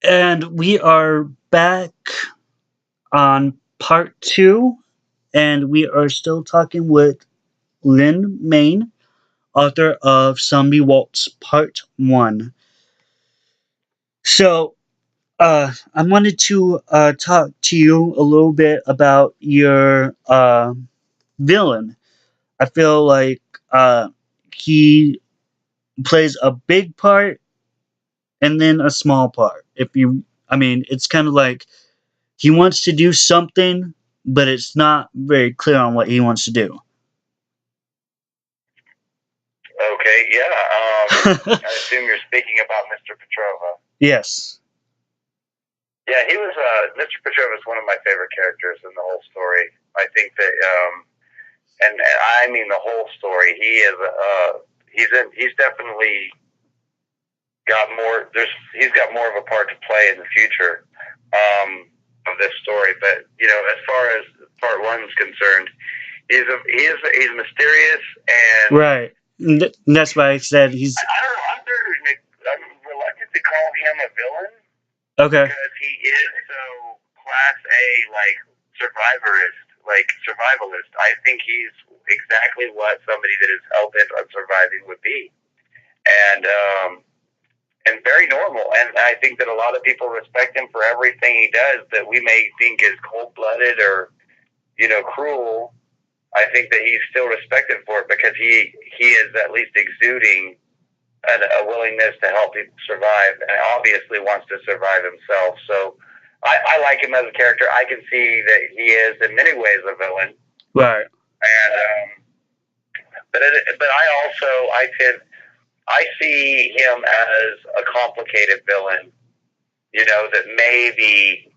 And we are back on part two, and we are still talking with Lynn Main, author of Zombie Waltz Part 1. So, I wanted to talk to you a little bit about your villain. I feel like he plays a big part and then a small part. It's kind of like he wants to do something, but it's not very clear on what he wants to do. Okay, yeah. I assume you're speaking about Mr. Petrova. Yes. Yeah, he was. Mr. Petrova is one of my favorite characters in the whole story. I think that, and I mean the whole story. He is. He's definitely got more. He's got more of a part to play in the future of this story. But as far as part one is concerned, he's mysterious and right. That's why I said he's. I don't know. I'm reluctant to call him a villain. Okay. Because he is so class A, survivalist. I think he's exactly what somebody that is hell bent on surviving would be, and very normal. And I think that a lot of people respect him for everything he does that we may think is cold blooded or cruel. I think that he's still respected for it because he is at least exuding a willingness to help people survive, and obviously wants to survive himself. So I like him as a character. I can see that he is in many ways a villain, right? And but I see him as a complicated villain. That maybe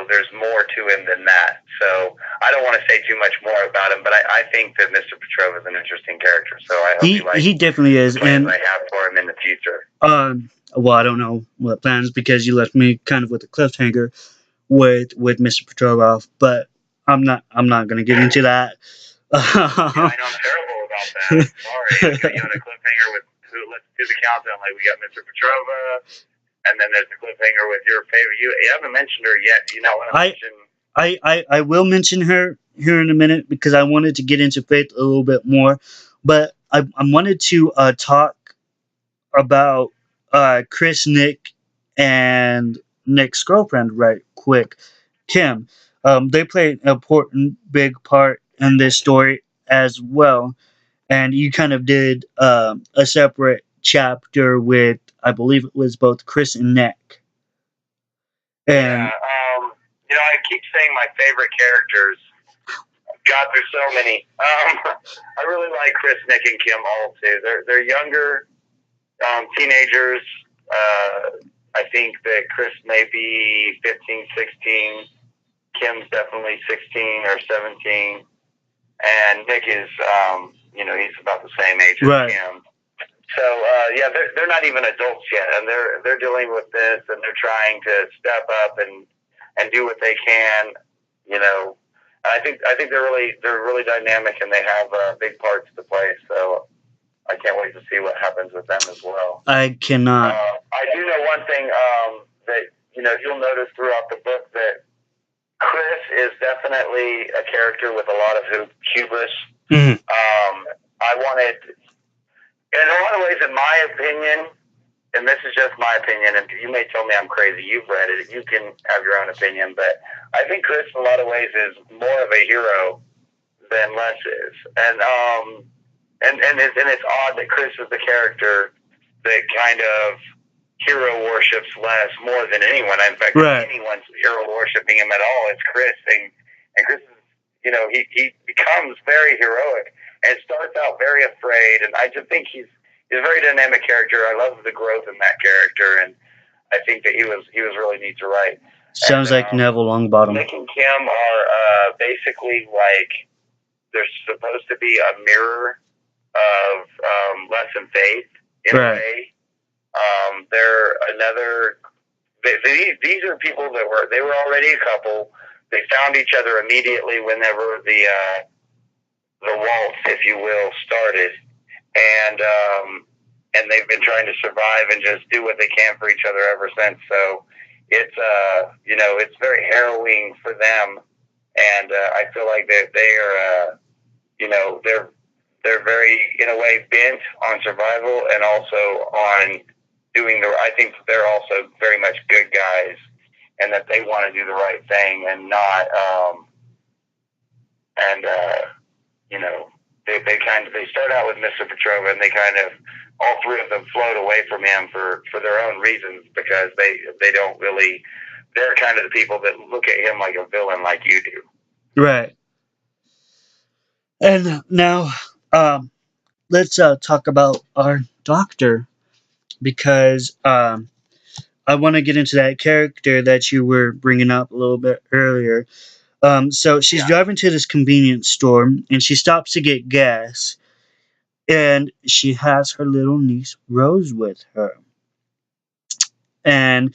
there's more to him than that. So I don't want to say too much more about him, but I think that Mr. Petrova is an interesting character. So I hope you like he definitely is, and I have for him in the future. Well, I don't know what plans because you left me kind of with a cliffhanger with Mr. Petrova, but I'm not going to get into that. Yeah, I know I'm terrible about that. Sorry, I got you on a cliffhanger with let's do the countdown. Like we got Mr. Petrova. And then there's the cliffhanger with your favorite. You haven't mentioned her yet. Do you not want to mention? I will mention her here in a minute because I wanted to get into Faith a little bit more. But I wanted to talk about Chris, Nick, and Nick's girlfriend right quick, Kim. They played an important big part in this story as well. And you kind of did a separate chapter with, I believe it was both Chris and Nick. And I keep saying my favorite characters. God, there's so many. I really like Chris, Nick, and Kim all too. They're younger teenagers. I think that Chris may be 15, 16. Kim's definitely 16 or 17. And Nick is, he's about the same age as Kim. So they're not even adults yet, and they're dealing with this, and they're trying to step up and do what they can. I think they're really dynamic, and they have big parts to play. So I can't wait to see what happens with them as well. I cannot. I do know one thing that you'll notice throughout the book that Chris is definitely a character with a lot of hubris. Mm-hmm. I wanted. In a lot of ways, in my opinion, and this is just my opinion, and you may tell me I'm crazy, you've read it, you can have your own opinion, but I think Chris, in a lot of ways, is more of a hero than Les is. And it's odd that Chris is the character that kind of hero worships Les more than anyone. In fact, if anyone's hero worshiping him at all, it's Chris. And Chris is, he becomes very heroic. And starts out very afraid, and I just think he's a very dynamic character. I love the growth in that character, and I think that he was really neat to write. Sounds like Neville Longbottom. Nick and Kim are basically like they're supposed to be a mirror of Les and Faith in a way. They're another. These are people that were already a couple. They found each other immediately whenever the waltz, if you will, started. And and they've been trying to survive and just do what they can for each other ever since. So it's it's very harrowing for them, and I feel like they are they're very, in a way, bent on survival and also on doing I think they're also very much good guys, and that they want to do the right thing and not and you know they start out with Mr. Petrova, and they kind of, all three of them float away from him for their own reasons, because they don't really, they're kind of the people that look at him like a villain, like you do. Right. And now, let's talk about our doctor, because I want to get into that character that you were bringing up a little bit earlier. So she's driving to this convenience store, and she stops to get gas, and she has her little niece Rose with her. And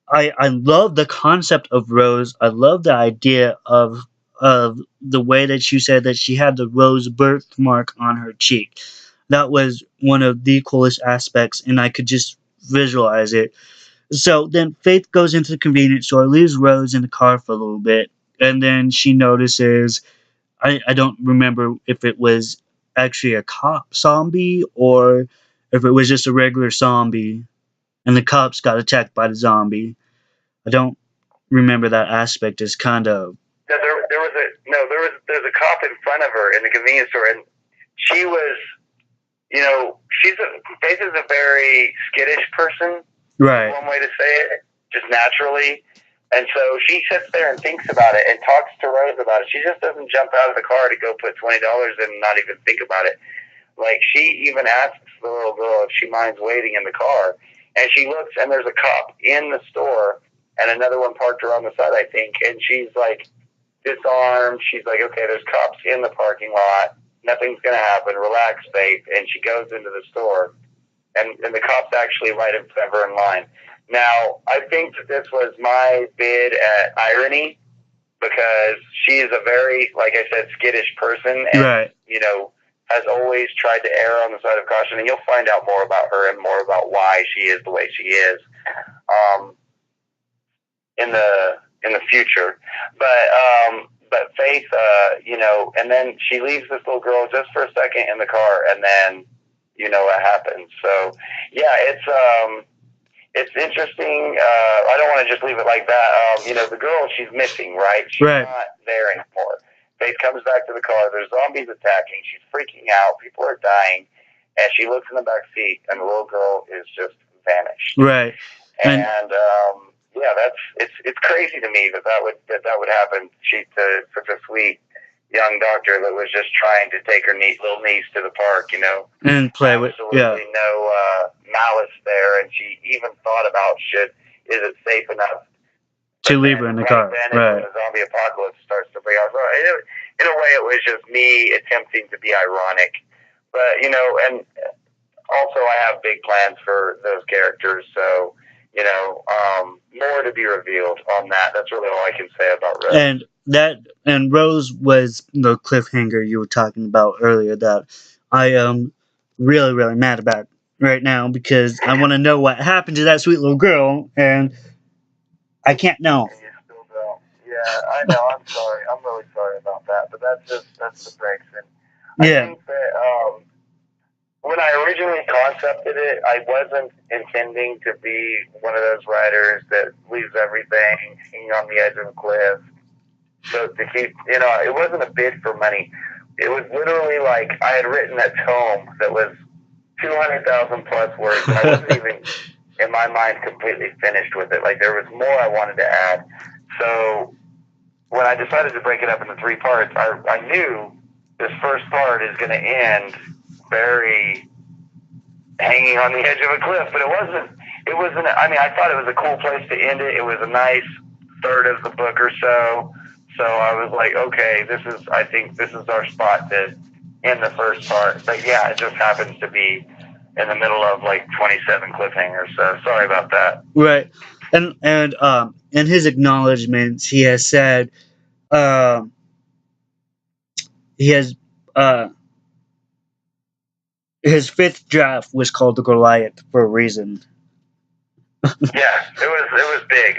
I love the concept of Rose. I love the idea of the way that you said that she had the rose birthmark on her cheek. That was one of the coolest aspects, and I could just visualize it. So then Faith goes into the convenience store, leaves Rose in the car for a little bit, and then she notices, I don't remember if it was actually a cop zombie or if it was just a regular zombie, and the cops got attacked by the zombie. I don't remember that aspect. As kind of No, there's a cop in front of her in the convenience store, and she was, Faith is a very skittish person. right. One way to say it, just naturally. And so she sits there and thinks about it and talks to Rose about it. She just doesn't jump out of the car to go put $20 in and not even think about it. Like, she even asks the little girl if she minds waiting in the car. And she looks, and there's a cop in the store and another one parked around the side, I think. And she's like disarmed. She's like, okay, there's cops in the parking lot. Nothing's going to happen. Relax, Faith. And she goes into the store. And the cop's actually right in front of her in line. Now, I think that this was my bid at irony, because she is a very, like I said, skittish person, and, right. Has always tried to err on the side of caution, and you'll find out more about her and more about why she is the way she is in the future. But Faith, and then she leaves this little girl just for a second in the car, and then what happens. So yeah, it's interesting. I don't want to just leave it like that. The girl, she's missing, right? She's right. not there anymore. Faith comes back to the car. There's zombies attacking. She's freaking out. People are dying, and she looks in the back seat, and the little girl is just vanished. Right. And yeah, it's crazy to me that would happen. She's such a sweet young doctor that was just trying to take her little niece to the park, and play with, absolutely no malice there, and she even thought about, is it safe enough to leave her in the car? Then, right. when the zombie apocalypse starts to break out, in a way, it was just me attempting to be ironic, but and also I have big plans for those characters, so more to be revealed on that. That's really all I can say about Rose. And Rose was the cliffhanger you were talking about earlier that I am really, really mad about right now, because I want to know what happened to that sweet little girl, and I can't know. And you still don't. Yeah, I know. I'm sorry. I'm really sorry about that, but that's the breaks. And I think that when I originally concepted it, I wasn't intending to be one of those writers that leaves everything hanging on the edge of a cliff. So to keep, it wasn't a bid for money. It was literally like I had written a tome that was 200,000 plus words. And I wasn't even, in my mind, completely finished with it. Like, there was more I wanted to add. So when I decided to break it up into 3 parts, I knew this first part is going to end very hanging on the edge of a cliff, but it wasn't, I mean, I thought it was a cool place to end it. It was a nice third of the book or so. So I was like, okay, I think this is our spot to end the first part. But yeah, it just happens to be in the middle of like 27 cliffhangers. So sorry about that. Right. And in his acknowledgments, he has said, he has his fifth draft was called the Goliath for a reason. Yeah, it was big.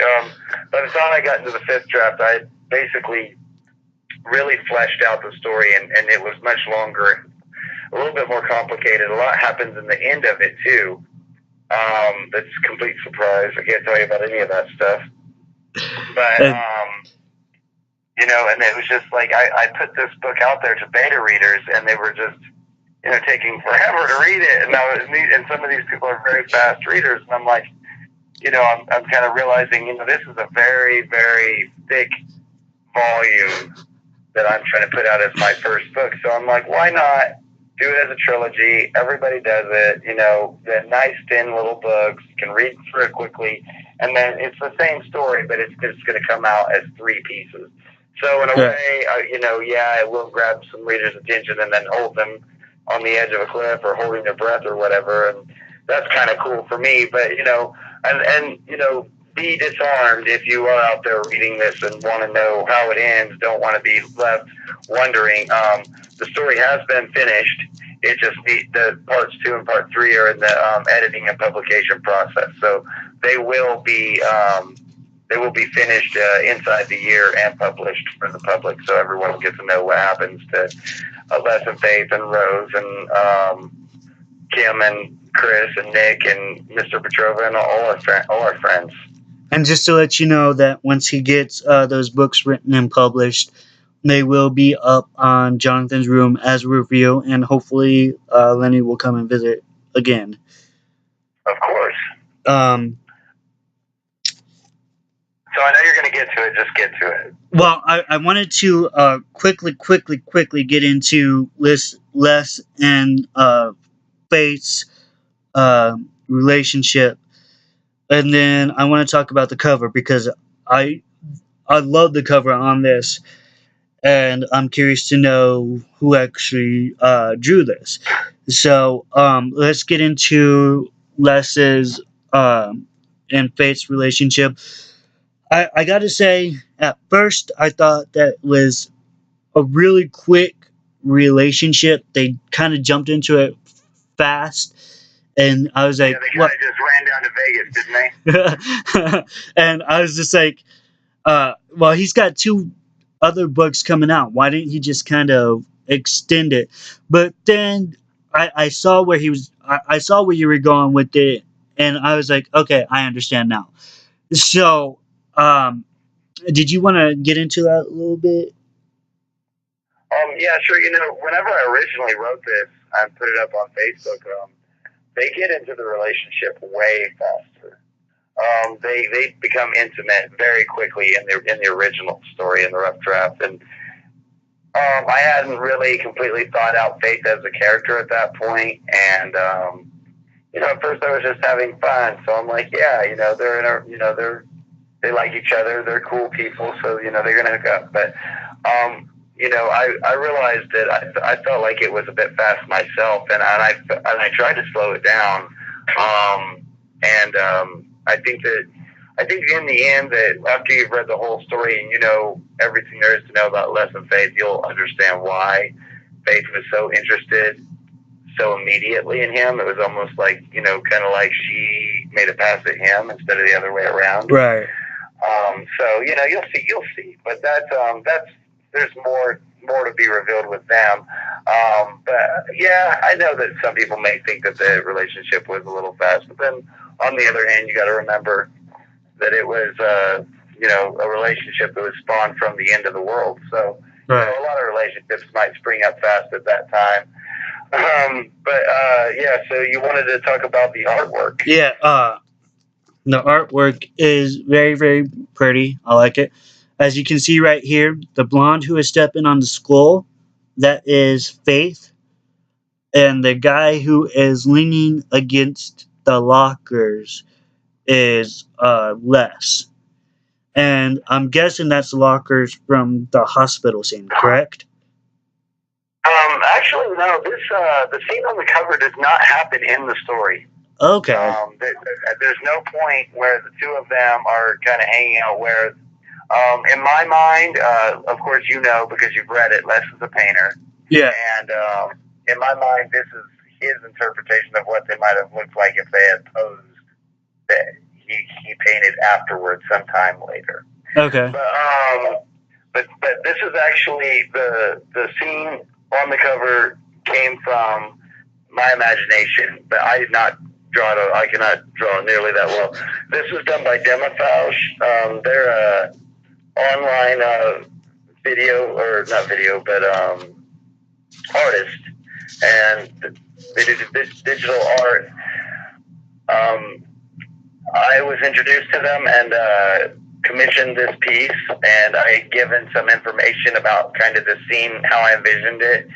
By the time I got into the fifth draft, I had basically really fleshed out the story, and it was much longer, a little bit more complicated. A lot happens in the end of it too. That's a complete surprise. I can't tell you about any of that stuff. But And, and it was just like I put this book out there to beta readers, and they were just taking forever to read it. And some of these people are very fast readers, and I'm like, I'm kind of realizing, this is a very, very thick volume that I'm trying to put out as my first book. So I'm like, why not do it as a trilogy? Everybody does it. They're nice, thin little books. You can read through it quickly. And then it's the same story, but it's just going to come out as 3 pieces. So in a way, it will grab some readers' attention and then hold them on the edge of a cliff or holding their breath or whatever. And that's kind of cool for me. But, be disarmed if you are out there reading this and want to know how it ends, don't want to be left wondering. The story has been finished. It just the parts 2 and part 3 are in the editing and publication process. So they will be finished inside the year and published for the public, so everyone will get to know what happens to Les and Faith and Rose and Kim and Chris and Nick and Mr. Petrova and all our friends. and just to let you know that once he gets those books written and published, they will be up on Jonathan's room as a review, and hopefully Lenny will come and visit again. Of course. Um, So I know you're going to get to it. Just get to it. well, I wanted to quickly get into Les and Faith's relationship, and then I want to talk about the cover because I love the cover on this, and I'm curious to know who actually drew this. So let's get into Les's and Faith's relationship. I gotta say, at first, I thought that was a really quick relationship. They kind of jumped into it fast, and I was like, yeah, they "What?" kind of just ran down to Vegas, didn't they? And I was just like, "Well, he's got 2 other books coming out. Why didn't he just kind of extend it?" But then I saw where he was. I saw where you were going with it, and I was like, "Okay, I understand now." So, did you want to get into that a little bit? Yeah, sure. Whenever I originally wrote this and put it up on Facebook, they get into the relationship way faster. They become intimate very quickly in the original story, in the rough draft, and I hadn't really completely thought out Faith as a character at that point, and at first I was just having fun. So I'm like, yeah, they're in a, they like each other, they're cool people, so they're gonna hook up. But I realized that I felt like it was a bit fast myself, and I tried to slow it down. I think in the end that after you've read the whole story and you know everything there is to know about Les and Faith, you'll understand why Faith was so interested so immediately in him. It was almost like, kind of like she made a pass at him instead of the other way around. Right. So, you'll see. But that's there's more to be revealed with them. But yeah, I know that some people may think that the relationship was a little fast, but then on the other hand, you got to remember that it was, a relationship that was spawned from the end of the world. So, Right. a lot of relationships might spring up fast at that time. Yeah, so you wanted to talk about the artwork. Yeah, the artwork is very, very pretty. I like it. As you can see right here, the blonde who is stepping on the skull, that is Faith. And the guy who is leaning against the lockers is Les. And I'm guessing that's lockers from the hospital scene, correct? Actually, no. The scene on the cover does not happen in the story. Okay. There's no point where the 2 of them are kind of hanging out. Where, in my mind, of course, because you've read it, Les is a painter. Yeah. And in my mind, this is his interpretation of what they might have looked like if they had posed that he painted afterwards sometime later. Okay. But this is actually the scene on the cover came from my imagination, but I did not draw it. I cannot draw nearly that well. This was done by Demafauch. They're a online video, or not video, but artist, and they did digital art. I was introduced to them and commissioned this piece, and I had given some information about kind of the scene, how I envisioned it.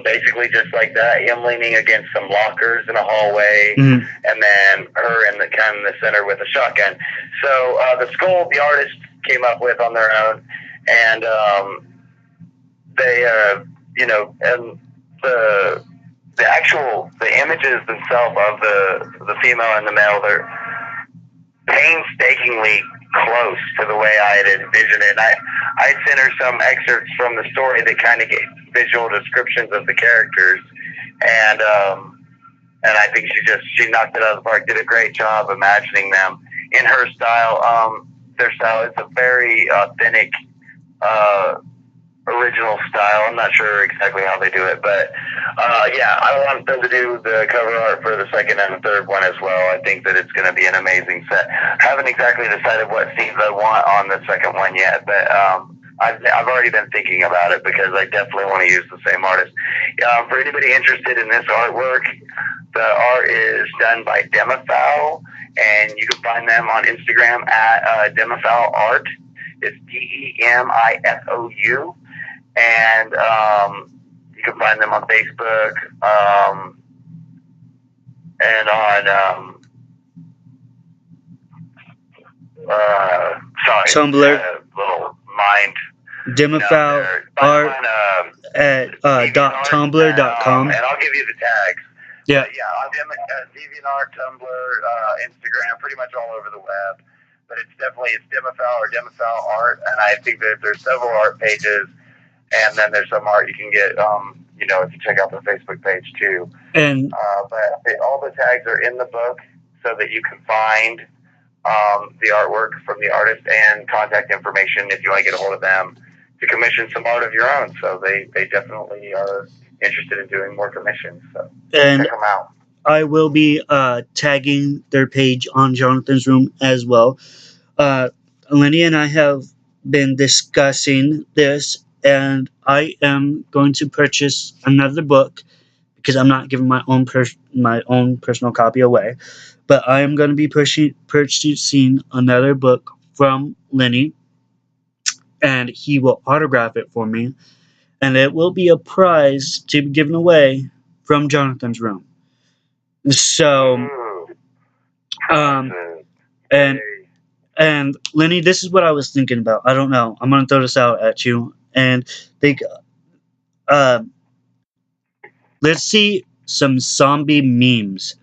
Basically just like that, him leaning against some lockers in a hallway, and then her in the kind of the center with a shotgun. So the skull the artist came up with on their own, and they and the images themselves of the female and the male, they're painstakingly close to the way I had envisioned it. And I sent her some excerpts from the story that kind of gave visual descriptions of the characters, and I think she knocked it out of the park. Did a great job imagining them in her style. Their style is a very authentic, original style. I'm not sure exactly how they do it, but I want them to do the cover art for the second and the third one as well. I think that it's going to be an amazing set. I haven't exactly decided what scenes I want on the second one yet, but I've already been thinking about it because I definitely want to use the same artist. For anybody interested in this artwork, the art is done by Demafau, and you can find them on Instagram at Demafau Art. It's DEMIFOU. And you can find them on Facebook and on Tumblr. Little mind. Demafau Art at .tumblr.com. And I'll give you the tags. Yeah. But on DeviantArt, Tumblr, Instagram, pretty much all over the web. But it's Demafau or Demafau Art, and I think that there's several art pages. And then there's some art you can get, if you check out the Facebook page too. And but all the tags are in the book so that you can find the artwork from the artist and contact information if you want to get a hold of them to commission some art of your own. So they definitely are interested in doing more commissions. So check them out. I will be tagging their page on Jonathan's Room as well. Lenny and I have been discussing this, and I am going to purchase another book because I'm not giving my own personal copy away. But I am going to be purchasing another book from Lenny, and he will autograph it for me, and it will be a prize to be given away from Jonathan's Room. So, and Lenny, this is what I was thinking about. I don't know. I'm going to throw this out at you. And let's see some zombie memes.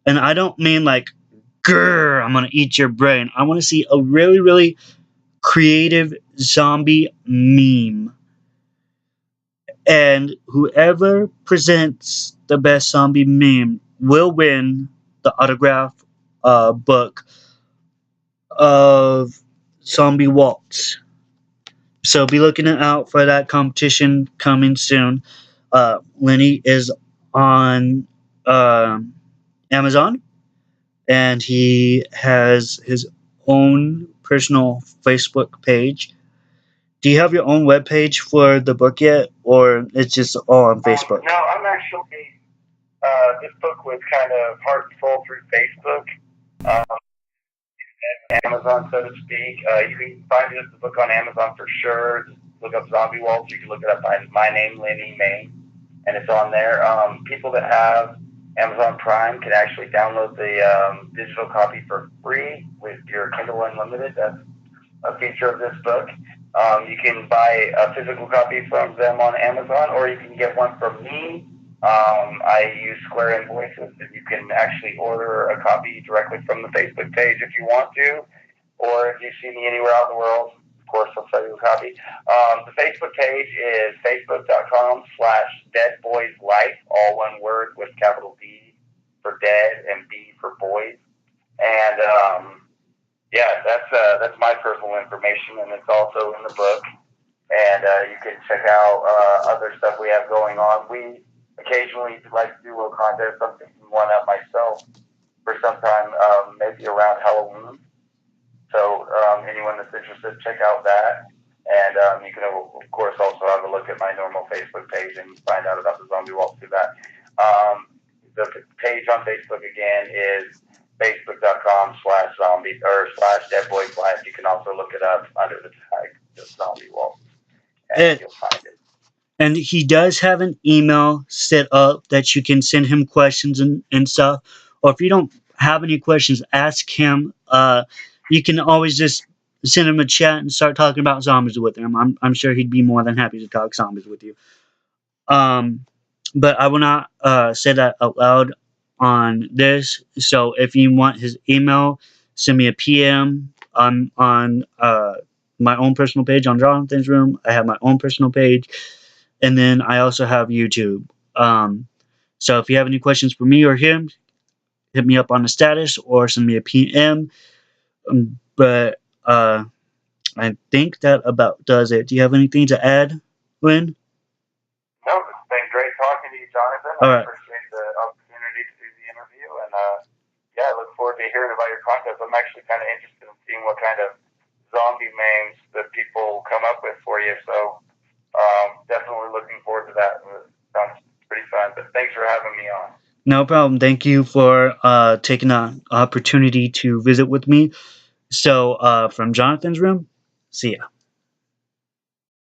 And I don't mean like, grrr, I'm going to eat your brain. I want to see a really, really creative zombie meme. And whoever presents the best zombie meme will win the autograph book of Zombie Waltz. So be looking out for that competition coming soon. Lenny is on Amazon, and he has his own personal Facebook page. Do you have your own webpage for the book yet, or it's just all on Facebook? No, I'm actually, this book was kind of heart and soul through Facebook. Amazon, so to speak. You can find the book on Amazon for sure. Just look up Zombie Waltz. You can look it up by my name, Lynn Main, and it's on there. People that have Amazon Prime can actually download the digital copy for free with your Kindle Unlimited. That's a feature of this book. You can buy a physical copy from them on Amazon, or you can get one from me. I use Square Invoices, and you can actually order a copy directly from the Facebook page if you want to, or if you see me anywhere out in the world, course, I'll sell you a copy. The Facebook page is facebook.com/deadboyslife, all one word with capital D for dead and B for boys. And yeah, that's my personal information, and it's also in the book. And you can check out other stuff we have going on. We occasionally like to do a little contest, something one up myself for sometime, maybe around Halloween. So anyone that's interested, check out that. And you can, of course, also have a look at my normal Facebook page and find out about the Zombie Waltz through that. The page on Facebook, again, is facebook.com/zombie or /deadboyslife. You can also look it up under the tag the Zombie Waltz, and you'll find it. And he does have an email set up that you can send him questions and stuff. Or if you don't have any questions, ask him. You can always just send him a chat and start talking about zombies with him. I'm sure he'd be more than happy to talk zombies with you. But I will not say that out loud on this. So if you want his email, send me a PM. I'm on my own personal page on Jonathan's Room. I have my own personal page. And then I also have YouTube. So if you have any questions for me or him, hit me up on the status or send me a PM. But I think that about does it. Do you have anything to add, Lynn? No, it's been great talking to you, Jonathan. All I right. appreciate the opportunity to do the interview. And yeah, I look forward to hearing about your contest. I'm actually kind of interested in seeing what kind of zombie names that people come up with for you. So definitely looking forward to that. It sounds pretty fun. But thanks for having me on. No problem. Thank you for taking the opportunity to visit with me. So from Jonathan's Room, see ya.